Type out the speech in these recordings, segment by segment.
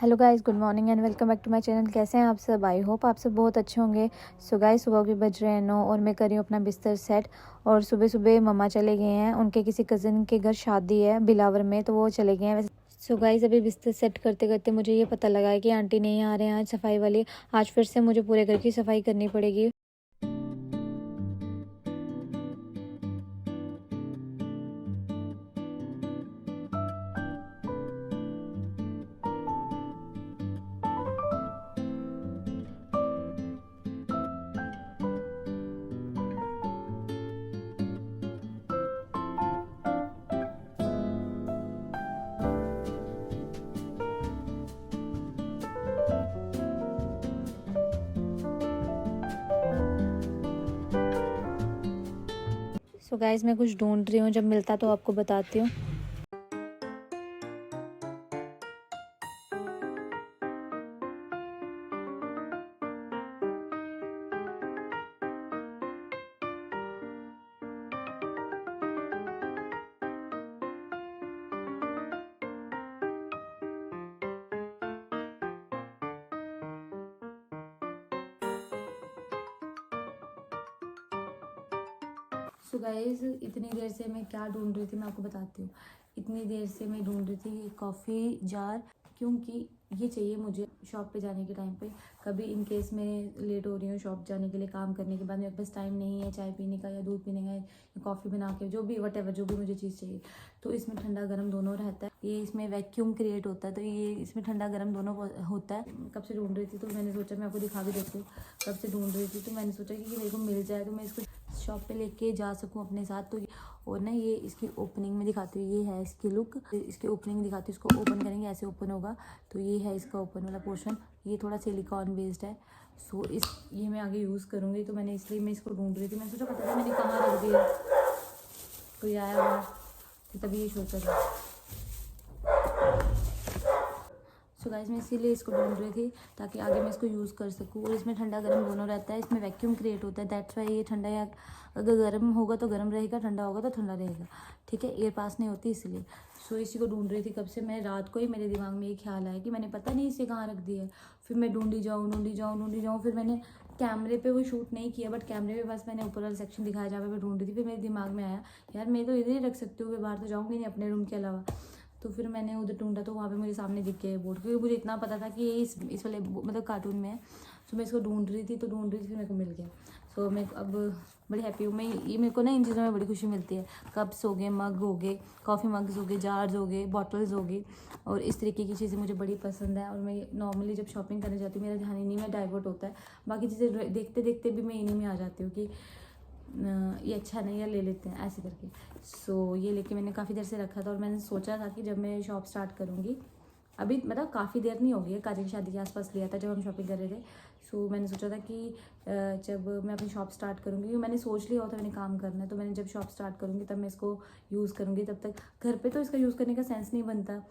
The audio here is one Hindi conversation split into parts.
Hello guys, good morning and welcome back to my channel. कैसे हैं आप सब? आई होप आप सब बहुत अच्छे होंगे। सो गाइस, सुबह के बज रहे हैं 9 और मैं कर रही हूँ अपना बिस्तर सेट। और सुबह सुबह मम्मा चले गए हैं, उनके किसी कज़न के घर शादी है बिलावर में, तो वो चले गए हैं। सो गाइस, अभी बिस्तर सेट करते करते मुझे ये पता लगा है कि आंटी नहीं आ रहे हैं आज सफाई वाली। आज फिर से मुझे पूरे घर की सफाई करनी पड़ेगी। सो गाइस, मैं कुछ ढूंढ रही हूँ, जब मिलता तो आपको बताती हूँ। सो गाइस, इतनी देर से मैं क्या ढूंढ रही थी मैं आपको बताती हूँ। इतनी देर से मैं ढूंढ रही थी ये कॉफ़ी जार, क्योंकि ये चाहिए मुझे शॉप पे जाने के टाइम पे। कभी इन केस में लेट हो रही हूँ शॉप जाने के लिए, काम करने के बाद मेरे पास टाइम नहीं है चाय पीने का या दूध पीने का या कॉफ़ी बना के, जो भी वट एवर जो भी मुझे चीज़ चाहिए, तो इसमें ठंडा गर्म दोनों रहता है। ये इसमें वैक्यूम क्रिएट होता है, तो ये इसमें ठंडा गर्म दोनों होता है। कब से ढूंढ रही थी, तो मैंने सोचा मैं आपको दिखा भी देती हूँ। कब से ढूंढ रही थी, तो मैंने सोचा कि मेरे को मिल जाए तो मैं इसको शॉप पे लेके जा सकूं अपने साथ। तो और ना, ये इसकी ओपनिंग में दिखाती हूँ, ये है इसकी लुक। इसकी ओपनिंग दिखाती हूँ, इसको ओपन करेंगे ऐसे ओपन होगा। तो ये है इसका ओपन वाला पोर्शन। ये थोड़ा सिलिकॉन बेस्ड है। सो ये मैं आगे यूज़ करूँगी, तो मैंने इसलिए मैं इसको ढूंढ रही थी। मैंने सोचा पता नहीं मैंने कहाँ रख दिया, कोई आया हुआ तो तभी ये शो कर रहा है। सो गाइस, मैं इसीलिए इसको ढूंढ रही थी ताकि आगे मैं इसको यूज़ कर सकूँ। और इसमें ठंडा गर्म दोनों रहता है, इसमें वैक्यूम क्रिएट होता है। दैट्स वाई ये ठंडा, या अगर गर्म होगा तो गर्म रहेगा, ठंडा होगा तो ठंडा रहेगा। ठीक है, एयर पास नहीं होती इसलिए। सो इसी को ढूंढ रही थी कब से मैं। रात को ही मेरे दिमाग में ये ख्याल आया कि मैंने पता नहीं इसे कहाँ रख दिया है। फिर मैं ढूंढी जाऊँ। फिर मैंने कैमरे पे वो शूट नहीं किया, बट कैमरे पे बस मैंने ऊपर वाला सेक्शन दिखाया जहाँ पे मैं ढूंढ रही थी। फिर मेरे दिमाग में आया, यार मैं तो इधर ही रख सकती हूँ, मैं बाहर तो जाऊँगी नहीं अपने रूम के अलावा। तो फिर मैंने उधर ढूंढा, तो वहाँ पे मुझे सामने दिख गया बोर्ड, क्योंकि मुझे इतना पता था कि ये इस वाले मतलब कार्टून में है। तो मैं इसको ढूंढ रही थी फिर मेरे को मिल गया। सो मैं अब बड़ी हैप्पी हूँ मैं। ये मेरे को ना इन चीज़ों में बड़ी खुशी मिलती है। कप्स हो गए, मग हो गए, कॉफ़ी मग्स हो गए, जार्स हो गए, बॉटल्स हो गई, और इस तरीके की चीज़ें मुझे बड़ी पसंद है। और मैं नॉर्मली जब शॉपिंग करने जाती हूँ मेरा ध्यान इन्हीं में डाइवर्ट होता है। बाकी चीज़ें देखते देखते भी मैं इन्हीं में आ जाती हूँ कि ये अच्छा नहीं है, ले लेते हैं ऐसे करके। सो ये लेके मैंने काफ़ी देर से रखा था, और मैंने सोचा था कि जब मैं शॉप स्टार्ट करूँगी, अभी मतलब काफ़ी देर नहीं होगी है, काजी की शादी के आसपास लिया था जब हम शॉपिंग कर रहे थे। सो मैंने सोचा था कि जब मैं अपनी शॉप स्टार्ट करूँगी, मैंने सोच लिया होता मैंने काम करना है, तो मैंने जब शॉप स्टार्ट करूँगी तब मैं इसको यूज़ करूँगी। तब तक घर पे तो इसका यूज़ करने का सेंस नहीं बनता।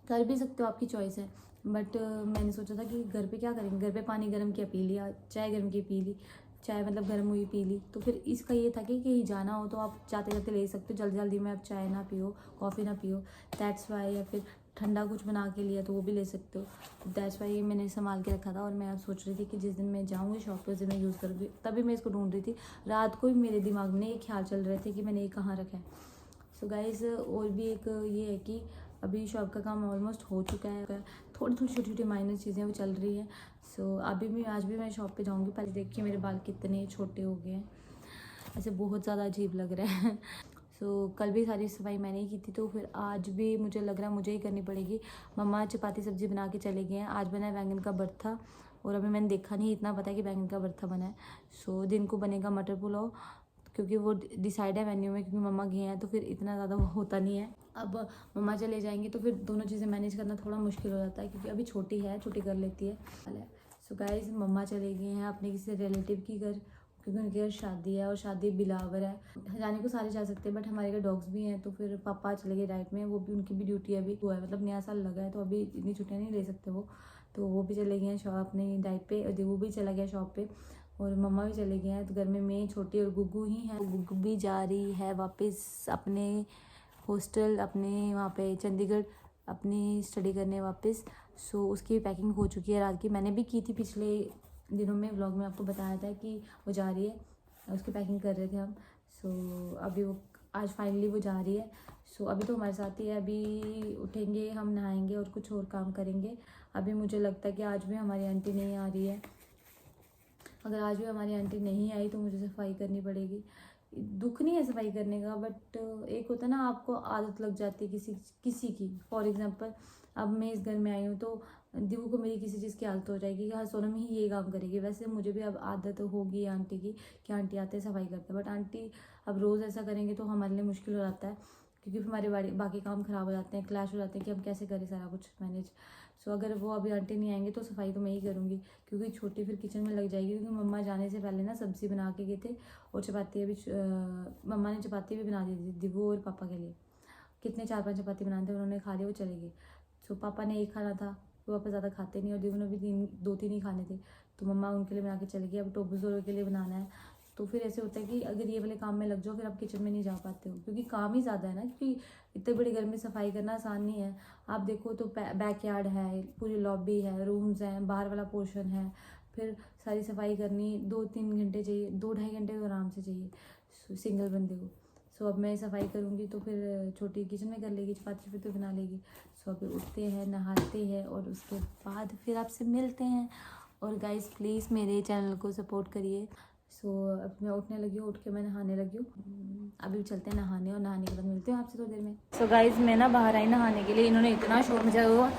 कर भी सकते हो, आपकी चॉइस है, बट मैंने सोचा था कि घर पे क्या करेंगे, घर पे पानी गर्म किया पी लिया, चाय गर्म की पी ली, चाय मतलब गर्म हुई पी ली। तो फिर इसका ये था कि कहीं जाना हो तो आप जाते जाते ले सकते हो, जल्दी जल्दी में आप चाय ना पियो, कॉफ़ी ना पियो। दैट्स वाई, या फिर ठंडा कुछ बना के लिया तो वो भी ले सकते हो। दैट्स वाई ये मैंने संभाल के रखा था। और मैं अब सोच रही थी कि जिस दिन मैं जाऊँगी शॉप पे उस दिन मैं यूज़ करूँगी। तभी मैं इसको ढूंढ रही थी। रात को भी मेरे दिमाग में ये ख्याल चल रहे थे कि मैंने ये कहाँ रखा है। सो गाइज़, और भी एक ये है कि अभी शॉप का काम ऑलमोस्ट हो चुका है। थोड़ी थोड़ी छोटी छोटी माइनर चीज़ें वो चल रही हैं। सो आज भी मैं शॉप पे जाऊँगी। पहले देखिए मेरे बाल कितने छोटे हो गए हैं, ऐसे बहुत ज़्यादा अजीब लग रहा है। सो कल भी सारी सफाई मैंने ही की थी, तो फिर आज भी मुझे लग रहा है मुझे ही करनी पड़ेगी। मम्मा चपाती सब्जी बना के चले गए हैं। आज बना है बैंगन का भरता, और अभी मैंने देखा नहीं, इतना पता है कि बैंगन का भरता बना है। सो दिन को बनेगा मटर पुलाव, क्योंकि वो डिसाइड है मेन्यू में, क्योंकि मम्मा गए हैं तो फिर इतना ज़्यादा होता नहीं है। अब मम्मा चले जाएंगे तो फिर दोनों चीज़ें मैनेज करना थोड़ा मुश्किल हो जाता है, क्योंकि अभी छोटी है, छोटी कर लेती है। सो गाइस, मम्मा चले गए हैं अपने किसी रिलेटिव की घर, क्योंकि उनके घर शादी है, और शादी बिलावर है। जाने को सारे जा सकते हैं, बट हमारे घर डॉग्स भी हैं। तो फिर पापा चले गए राइट में, वो भी उनकी भी ड्यूटी अभी हुआ है, मतलब नया साल लगा है, तो अभी इतनी छुट्टियाँ नहीं ले सकते वो। तो वो भी चले गए हैं शॉप अपनी डाइट पे, और वो भी चला गया शॉप पे, और मम्मा भी चले गए हैं। तो घर में मैं छोटी और गुग्गू ही है। गुग्गू भी जा रही है वापस अपने हॉस्टल, अपने वहाँ पे चंडीगढ़ अपनी स्टडी करने वापस। सो उसकी पैकिंग हो चुकी है रात की। मैंने भी की थी पिछले दिनों में, व्लॉग में आपको बताया था कि वो जा रही है, उसकी पैकिंग कर रहे थे हम। सो अभी वो आज फाइनली वो जा रही है। सो अभी तो हमारे साथ ही है, अभी उठेंगे हम, नहाएंगे और कुछ और काम करेंगे। अभी मुझे लगता है कि आज भी हमारी आंटी नहीं आ रही है। अगर आज भी हमारी आंटी नहीं आई तो मुझे सफाई करनी पड़ेगी। दुख नहीं है सफाई करने का, बट एक होता है ना, आपको आदत लग जाती है किसी की। फॉर एग्जांपल अब मैं इस घर में आई हूँ तो दिवू को मेरी किसी चीज़ की आदत हो जाएगी कि हाँ सोनम ही ये काम करेगी। वैसे मुझे भी अब आदत होगी आंटी की कि आंटी आते हैं सफाई करते हैं, बट आंटी अब रोज़ ऐसा करेंगे तो हमारे लिए मुश्किल हो जाता है, क्योंकि फिर हमारे बाकी काम ख़राब हो जाते हैं, क्लैश हो जाते हैं कि हम कैसे करें सारा कुछ मैनेज। सो अगर वो अभी आंटी नहीं आएंगे तो सफाई तो मैं ही करूँगी, क्योंकि छोटी फिर किचन में लग जाएगी। क्योंकि मम्मा जाने से पहले ना सब्ज़ी बना के गए थे और चपाती अभी मम्मा ने चपाती भी बना दी थी दिवू और पापा के लिए। कितने 4-5 चपाती बनाए थे, उन्होंने खा लिए, वो चले गए। सो पापा ने एक खाना था, तो पापा ज़्यादा खाते नहीं, और दिवू ने भी 2-3 ही खाने थे, तो मम्मा उनके लिए बना के चले गई। अब टोबूजोर के लिए बनाना है, तो फिर ऐसे होता है कि अगर ये वाले काम में लग जाओ फिर आप किचन में नहीं जा पाते हो, क्योंकि काम ही ज़्यादा है ना। क्योंकि इतने बड़े घर में सफाई करना आसान नहीं है। आप देखो तो बैकयार्ड है, पूरी लॉबी है, रूम्स हैं, बाहर वाला पोर्शन है, फिर सारी सफाई करनी 2-3 घंटे चाहिए, 2-2.5 घंटे तो आराम से चाहिए सिंगल बंदे को। सो अब मैं सफाई करूँगी तो फिर छोटी किचन में कर लेगी, चपाती तो बना लेगी। सो अभी उठते हैं, नहाते हैं और उसके बाद फिर आपसे मिलते हैं। और गाइस प्लीज़ मेरे चैनल को सपोर्ट करिए। सो अब मैं उठने लगी हूँ, उठ के मैं नहाने लगी हूँ। अभी चलते हैं नहाने, और नहाने के बाद मिलते हैं आपसे थोड़ी देर में। सो गाइस मैं ना बाहर आई नहाने के लिए, इन्होंने इतना शोर मचाया हुआ,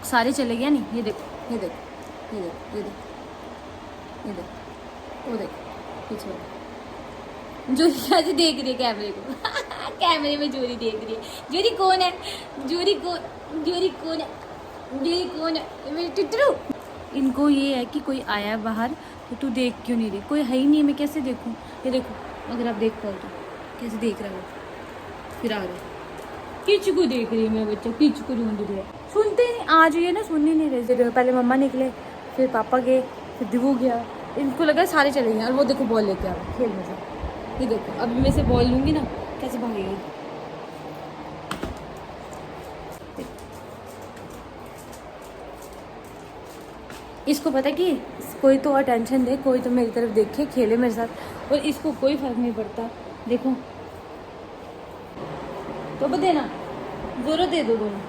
सारे चले गए नहीं। ये देखो ये देखो ये देखो ये देखो ये देखो वो देखो पीछे जूरी कैसे देख रही है कैमरे को कैमरे में जूरी देख रही है। जूरी कौन है? जूरी कौन है? जूरी कौन है? मेरी टुटरू। इनको ये है कि कोई आया है बाहर, तो तू देख क्यों नहीं रही? कोई है ही नहीं, मैं कैसे देखूं? ये देखो, अगर आप देख पाओ तो कैसे देख रहा है, फिर आ रहा है। किच को देख रही है मेरा बच्चा, किच को ढूंढ रही है। सुनते ही नहीं, आज ये ना सुन ही नहीं रहे। पहले मम्मा निकले, फिर पापा गए, फिर दिवू गया। इनको लगा सारे चले गए, और वो देखो बॉल लेके आ रहे खेलने से। ये देखो अभी मैं से बॉल लूंगी ना, कैसे भागेगी। इसको पता कि कोई तो अटेंशन दे, कोई तो मेरी तरफ देखे, खेले मेरे साथ, और इसको कोई फर्क नहीं पड़ता। देखो तो बता देना, जोर दे दो दोनों।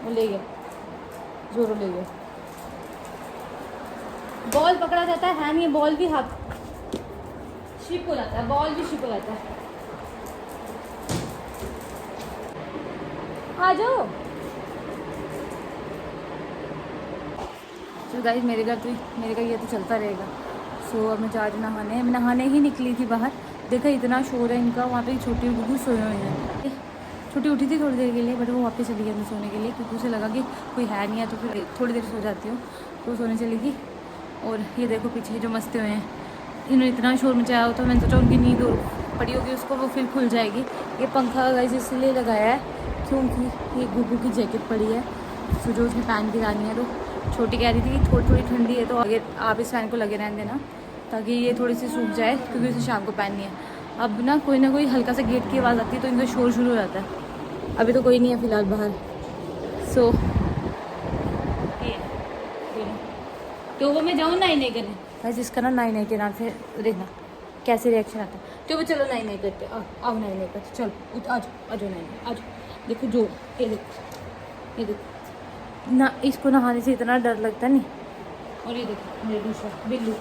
वो ले गया, जोरो ले गया। बॉल पकड़ा जाता है नहीं, बॉल भी हाथ शिप हो जाता है, बॉल भी शिप हो जाता है। आ जाओ। तो गाइस मेरे घर ये तो चलता रहेगा। सो अब मैं जा रही नहाने, मैं नहाने ही निकली थी बाहर, देखा इतना शोर है इनका। वहाँ पे छोटी गुगू सोए हुए हैं। छोटी उठी थी थोड़ी देर के लिए, बट वो वापस चली गई सोने के लिए, क्योंकि उसे लगा कि कोई है नहीं है, तो फिर थोड़ी देर सो जाती हूँ, तो सोने चली गई। और ये देखो पीछे जो मस्ते हुए हैं, इन्होंने इतना शोर मचाया हो, तो मैंने सोचा उनकी नींद पड़ी होगी उसको, वो फिर खुल जाएगी। ये पंखा गाइस इसलिए लगाया है क्योंकि ये गुगू की जैकेट पड़ी है, तो जो उसने पहन के जानी है। तो छोटी कह रही थी कि थोड़ी ठंडी है, तो आगे आप इस फैन को लगे रहने देना, ताकि ये थोड़ी सी सूख जाए, क्योंकि उसे शाम को पहननी है। अब ना कोई हल्का सा गेट की आवाज़ आती है, तो इनका शोर शुरू हो जाता है। अभी तो कोई नहीं है फिलहाल बाहर। सो तो वो मैं जाऊँ नाई नहीं करने, बस इसका ना नाई नहीं के नाम से देखना कैसे रिएक्शन आता है। तो वो चलो नाई नहीं करते, आओ नाई नहीं करते, चलो आज आज नाई आज। देखो जो ये देखो ना, इसको नहाने से इतना डर लगता नहीं। और ये देखो मेरा दूसरा बिल्लू,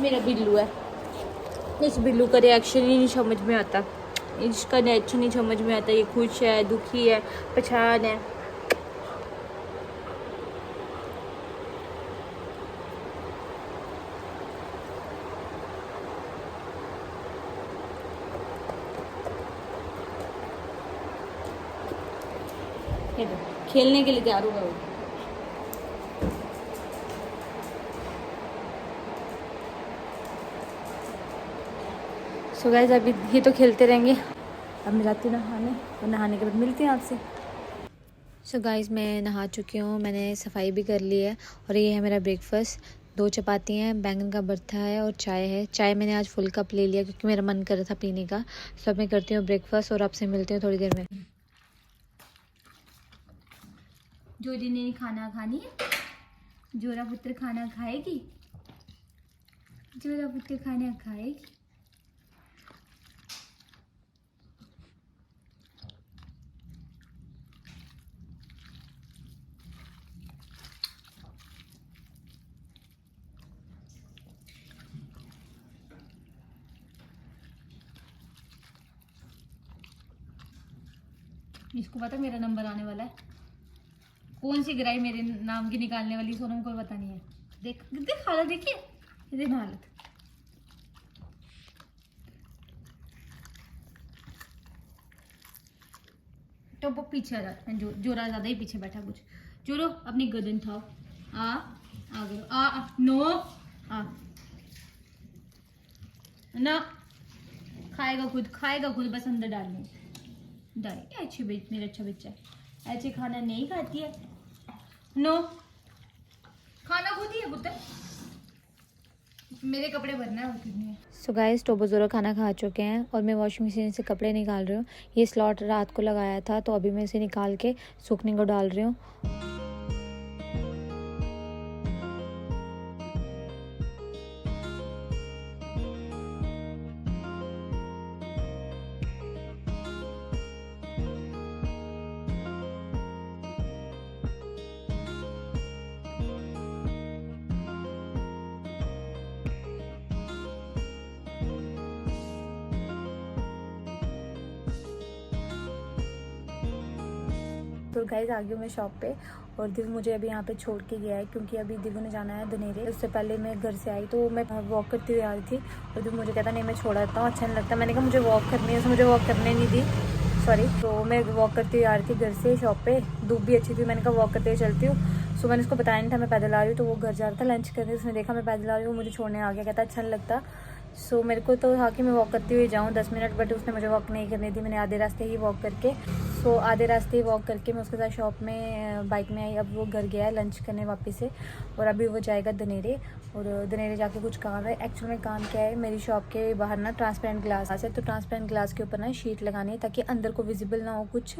मेरा बिल्लू है। इस बिल्लू का रिएक्शन ही नहीं समझ में आता, इसका नेचर नहीं समझ में आता। ये खुश है, दुखी है, परेशान है। खेलने के लिए तैयार होगा वो। सो गाइस अभी ये तो खेलते रहेंगे, अब मैं जाती हूँ नहाने, और नहाने के बाद मिलती हैं आपसे। सो गाइस मैं नहा चुकी हूँ, मैंने सफाई भी कर ली है, और ये है मेरा ब्रेकफास्ट। 2 चपाती हैं, बैंगन का भरता है, और चाय है। चाय मैंने आज फुल कप ले लिया क्योंकि मेरा मन कर रहा था पीने का। सो अब मैं करती हूँ ब्रेकफास्ट, और आपसे मिलती हूँ थोड़ी देर में। जोरी ने खाना खानी है, जोरा पुत्र खाना खाएगी, जोरा पुत्र खाना खाएगी। इसको पता मेरा नंबर आने वाला है, कौन सी गिराई मेरे नाम की निकालने वाली, सोनम को पता नहीं है। देख देख हालत, देखिए ये देख हालत। तो वो पीछे आ जाता है, जोरा ज्यादा ही पीछे बैठा कुछ। जोरो अपनी गर्दन उठाओ, आ गए, नो आ ना, खाएगा खुद बस अंदर डालने डाले। अच्छी मेरा अच्छा बच्चा है, ऐसे खाना नहीं खाती है, नो खाना खुद ही है पुत्र, मेरे कपड़े भरना है और कुछ नहीं है। सो गाइस, टोबोज़ोरो खाना खा चुके हैं और मैं वॉशिंग मशीन से कपड़े निकाल रही हूँ। ये स्लॉट रात को लगाया था तो अभी मैं इसे निकाल के सूखने को डाल रही हूँ। तो गाइस आ गई हूँ मैं शॉप पे और दिव्य मुझे अभी यहाँ पे छोड़ के गया है क्योंकि अभी दिव्य ने जाना है धनेरे। उससे पहले मैं घर से आई तो मैं वॉक करती हुई आ रही थी और दिव्य मुझे कहता नहीं मैं छोड़ देता हूँ, अच्छा नहीं लगता। मैंने कहा मुझे वॉक करनी है, उसने मुझे वॉक करने नहीं दी, सॉरी। तो मैं वॉक करती हुई आ रही थी घर से शॉप पे, धूप भी अच्छी थी, मैंने कहा वॉक करते हुए चलती हूँ। सो मैंने उसको बताया नहीं था मैं पैदल आ रही हूँ, तो वो घर जा रहा था लंच करने, उसने देखा मैं पैदल आ रही हूँ, मुझे छोड़ने आ गया, कहता अच्छा नहीं लगता। सो मेरे को तो था कि मैं वॉक करती हुई जाऊँ 10 मिनट, बट उसने मुझे वॉक नहीं करने दी। मैंने आधे रास्ते ही वॉक करके आधे रास्ते ही वॉक करके मैं उसके साथ शॉप में बाइक में आई। अब वो घर गया है लंच करने वापस से और अभी वो जाएगा धनेरे, और धनेरे जाके कुछ काम है। एक्चुअल में काम क्या है, मेरी शॉप के बाहर ना ट्रांसपेरेंट ग्लास है, तो ट्रांसपेरेंट ग्लास के ऊपर ना शीट लगानी है ताकि अंदर को विजिबल ना हो कुछ।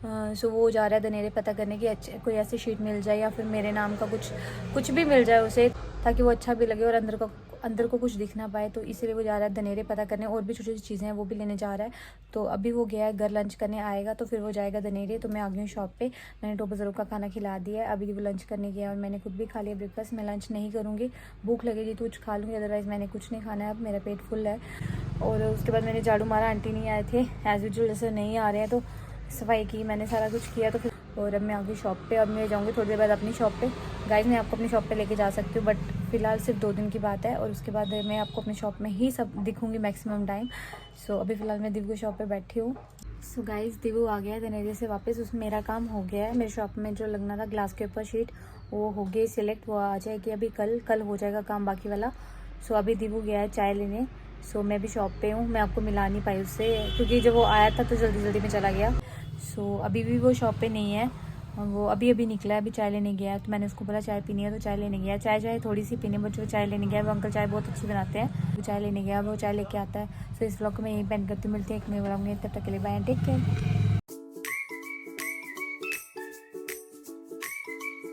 सो वो जा रहा है धनेरे पता करने की अच्छे कोई ऐसी शीट मिल जाए या फिर मेरे नाम का कुछ भी मिल जाए उसे, ताकि वो अच्छा भी लगे और अंदर को कुछ दिख ना पाए। तो इसीलिए वो जा रहा है धनेरे पता करने, और भी छोटी छोटी चीज़ें हैं वो भी लेने जा रहा है। तो अभी वो गया है घर लंच करने, आएगा तो फिर वो जाएगा धनेरे। तो मैं आ गई हूँ शॉप पे, मैंने टोबोज़ोरो का खाना खिला दिया है, अभी वो लंच करने गया और मैंने खुद भी खा लिया ब्रेकफास्ट। मैं लंच नहीं करूँगी, भूख लगेगी तो कुछ खा लूँगी, अदरवाइज़ मैंने कुछ नहीं खाना है, अब मेरा पेट फुल है। और उसके बाद मैंने झाड़ू मारा, आंटी नहीं आए थे एज़ यूजुअल, जैसे नहीं आ रहे हैं तो सफाई की, मैंने सारा कुछ किया। तो फिर और अब मैं आ गई शॉप पे, अब मैं जाऊँगी थोड़ी देर बाद अपनी शॉप पे। गाइस मैं आपको अपनी शॉप पे लेके जा सकती हूँ, बट फिलहाल सिर्फ 2 दिन की बात है और उसके बाद मैं आपको अपनी शॉप में ही सब दिखूँगी मैक्सिमम टाइम। सो अभी फ़िलहाल मैं दिव्य शॉप पे बैठी हूँ। सो गाइस दिव्य आ गया है धनेरे से वापस, उसमें मेरा काम हो गया है। मेरे शॉप में जो लगना था ग्लास के ऊपर शीट वो हो गई सिलेक्ट, वो आ जाएगी अभी कल हो जाएगा काम बाकी वाला। सो अभी दिव्य गया है चाय लेने, सो मैं भी शॉप पे हूँ। मैं आपको मिला नहीं पाई उससे क्योंकि जब वो आया था तो जल्दी में चला गया। सो अभी भी वो शॉप पे नहीं है, वो अभी निकला है, अभी चाय लेने गया है। तो मैंने उसको बोला चाय पीनी है तो चाय लेने गया। चाय थोड़ी सी पीनी, बट जो चाय लेने गया वो अंकल चाय बहुत अच्छी बनाते हैं, वो चाय लेने गया, वो चाय लेके आता है। सो इस व्लॉग को मैं यहीं पेंड करती हूँ, मिलती है एक नए व्लॉग में, तब तक के लिए बाय, टेक केयर।